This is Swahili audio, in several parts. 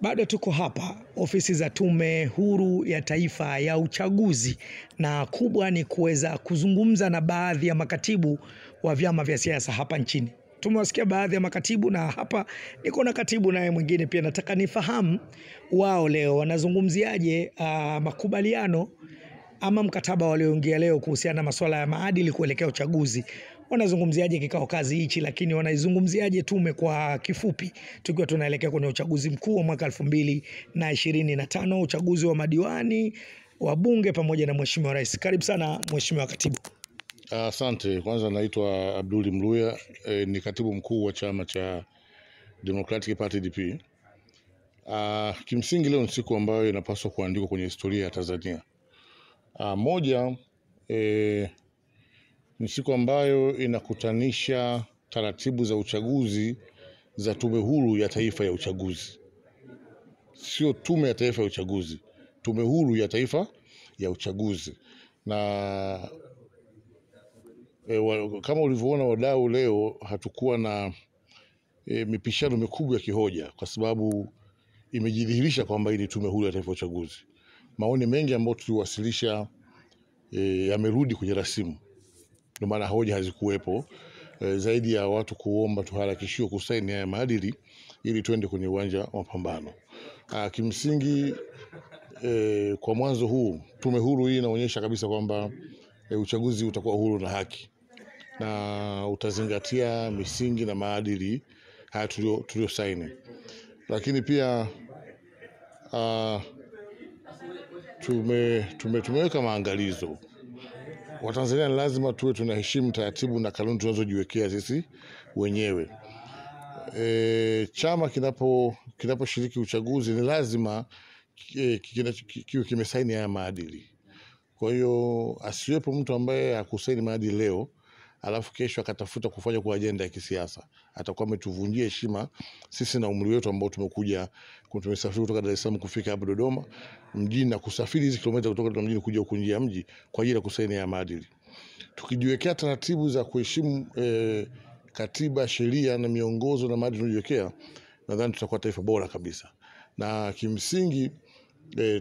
Bado tuko hapa ofisi za Tume Huru ya Taifa ya Uchaguzi, na kubwa ni kuweza kuzungumza na baadhi ya makatibu wa vyama vya siasa hapa nchini. Tumewasikia baadhi ya makatibu na hapa niko na katibu naye mwingine pia. Nataka nifahamu wao leo wanazungumziaje makubaliano ama mkataba walioingia leo kuhusiana na masuala ya maadili kuelekea uchaguzi. Wanazungumziaje kikao kazi hichi, lakini wanaizungumziaje tume kwa kifupi, tukiwa tunaelekea kwenye uchaguzi mkuu wa mwaka 2025, uchaguzi wa madiwani, wa bunge pamoja na mheshimiwa rais. Karibu sana mheshimiwa katibu. Asante. Kwanza naitwa Abduli Mluya, ni katibu mkuu wa chama cha Democratic Party DP. Kimsingi leo ni siku ambayo inapaswa kuandikwa kwenye historia ya Tanzania. Moja, ni siku ambayo inakutanisha taratibu za uchaguzi za Tume Huru ya Taifa ya Uchaguzi. Sio Tume ya Taifa ya Uchaguzi, Tume Huru ya Taifa ya Uchaguzi. Na kama ulivyoona wadau, leo hatukuwa na mipishano mikubwa ya kihoja, kwa sababu imejidhihirisha kwamba hii ni Tume Huru ya Taifa ya Uchaguzi. Maoni mengi ambayo tuliwasilisha yamerudi kwenye rasimu, ndio maana hoja hazikuwepo, zaidi ya watu kuomba tuharakishiwe kusaini haya maadili ili tuende kwenye uwanja wa mapambano. Kimsingi kwa mwanzo huu tume huru hii inaonyesha kabisa kwamba uchaguzi utakuwa huru na haki na utazingatia misingi na maadili haya tuliosaini. Lakini pia tumeweka maangalizo. Watanzania lazima tuwe tunaheshimu taratibu na kanuni tunazojiwekea sisi wenyewe. Chama kinaposhiriki uchaguzi ni lazima kiwe kimesaini haya maadili. Kwa hiyo asiwepo mtu ambaye hakusaini maadili leo alafu kesho akatafuta kufanya kwa ajenda ya kisiasa. Atakuwa ametuvunjia heshima sisi na umri wetu ambao tumesafiri kutoka Dar es Salaam kufika hapa Dodoma mjini na kusafiri hizi kilomita kutoka Dodoma mjini kuja huku nje ya mji kwa ajili ya kusaini ya maadili. Tukijiwekea taratibu za kuheshimu katiba, sheria na miongozo na maadili tunayojiwekea, nadhani tutakuwa taifa bora kabisa. Na kimsingi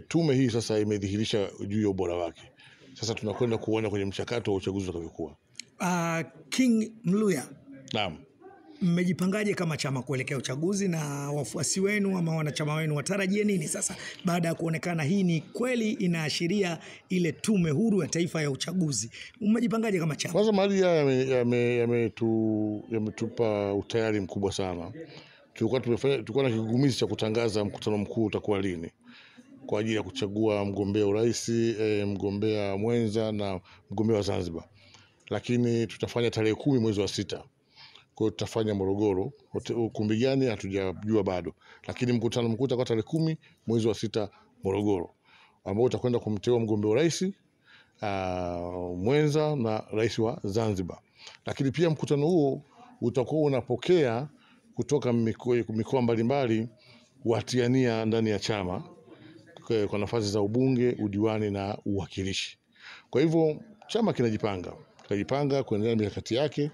tume hii sasa imedhihirisha juu ya ubora wake. Sasa tunakwenda kuona kwenye mchakato wa uchaguzi utakavyokuwa. King Mluya, naam, mmejipangaje kama chama kuelekea uchaguzi, na wafuasi wenu ama wanachama wenu watarajie nini sasa baada ya kuonekana hii ni kweli inaashiria ile Tume Huru ya Taifa ya Uchaguzi? Mmejipangaje kama chama? Kwanza maadili haya yametupa utayari mkubwa sana. Tulikuwa na kigugumizi cha kutangaza mkutano mkuu utakuwa lini kwa ajili ya kuchagua mgombea urais, mgombea mwenza na mgombea wa Zanzibar. Lakini tutafanya tarehe 10 mwezi wa 6. Kwa hiyo tutafanya Morogoro. Ukumbi gani hatujajua bado. Lakini mkutano mkuu utakuwa tarehe 10 mwezi wa 6 Morogoro, ambao utakwenda kumteua mgombea urais, mwenza na rais wa Zanzibar. Lakini pia mkutano huo utakuwa unapokea kutoka mikoa mbalimbali watiania ndani ya chama kwa nafasi za ubunge, udiwani na uwakilishi. Kwa hivyo chama kinajipanga kuendelea mikakati yake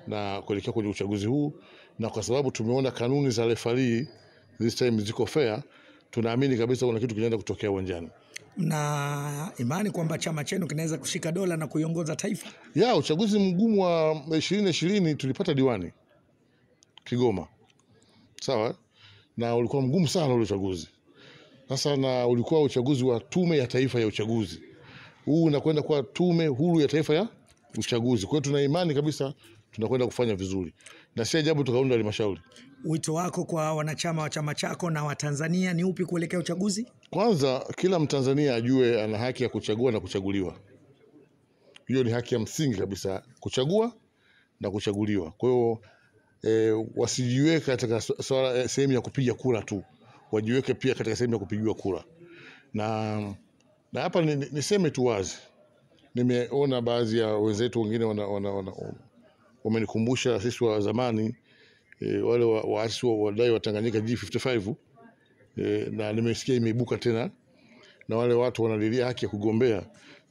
na kuelekea kwenye uchaguzi huu, na kwa sababu tumeona kanuni za referee this time ziko fair, tunaamini kabisa kuna kitu kinaenda kutokea uwanjani. Na imani kwamba chama chenu kinaweza kushika dola na kuiongoza taifa? Uchaguzi mgumu wa 2020 tulipata diwani Kigoma. Sawa? Na ulikuwa mgumu sana ule uchaguzi. Sasa na ulikuwa uchaguzi wa Tume ya Taifa ya Uchaguzi. Huu unakwenda kwa Tume Huru ya Taifa ya Uchaguzi. Kwa hiyo tuna imani kabisa tunakwenda kufanya vizuri. Na si ajabu tukaunda halmashauri. Wito wako kwa wanachama wa chama chako na Watanzania ni upi kuelekea uchaguzi? Kwanza, kila Mtanzania ajue ana haki ya kuchagua na kuchaguliwa. Hiyo ni haki ya msingi kabisa, kuchagua na kuchaguliwa. Kwa hiyo wasijiweke katika sehemu ya kupiga kura tu, wajiweke pia katika sehemu ya kupigiwa kura. Na hapa niseme tu wazi, nimeona baadhi ya wenzetu wengine wamenikumbusha sisi wa zamani, wale waasi wadai wa Tanganyika G55, na nimesikia imeibuka tena na wale watu wanalilia haki ya kugombea.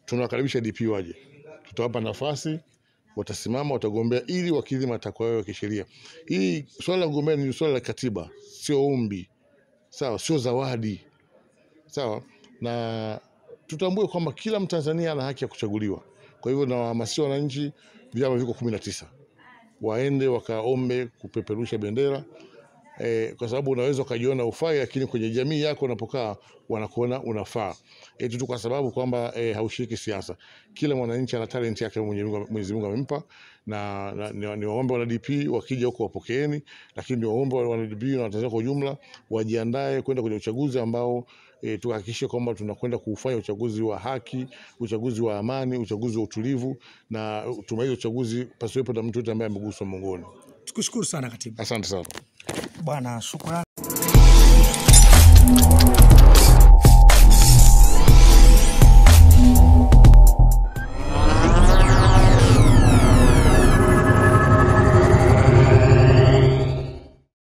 Tunawakaribisha DP waje, tutawapa nafasi, watasimama, watagombea ili wakidhi matakwa yao ya kisheria. Hii swala la kugombea ni swala la katiba, sio ombi. sawa, sio zawadi, sawa. Na tutambue kwamba kila Mtanzania ana haki ya kuchaguliwa. Kwa hivyo nawahamasisha wananchi, vyama viko 19 waende wakaombe kupeperusha bendera, kwa sababu unaweza ukajiona ufai, lakini kwenye jamii yako unapokaa wanakuona unafaa, eti tu kwa sababu kwamba haushiriki siasa. Kila mwananchi ana talent yake Mwenyezi Mungu amempa, na ni waombe wana DP wakija huko wapokeeni, lakini ni waombe wana DP na Watanzania kwa ujumla wajiandae kwenda kwenye uchaguzi ambao tuhakikishe kwamba tunakwenda kufanya uchaguzi wa haki, uchaguzi wa amani, uchaguzi wa utulivu, na tumalize uchaguzi pasiwepo na mtu yote ambaye ameguswa mongoni. Tukushukuru sana katibu. Asante sana Bwana, shukrani.